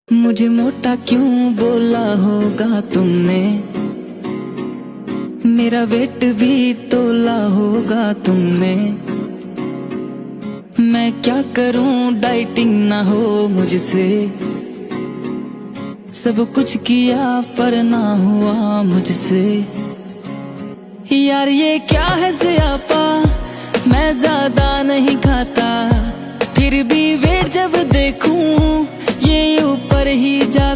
मुझे मोटा क्यों बोला होगा तुमने, मेरा वेट भी तोला होगा तुमने। मैं क्या करूं डाइटिंग ना हो मुझसे, सब कुछ किया पर ना हुआ मुझसे। यार ये क्या है ज़ियापा, मैं ज्यादा नहीं खाता, फिर भी वेट जब देखूं ये ऊपर ही जा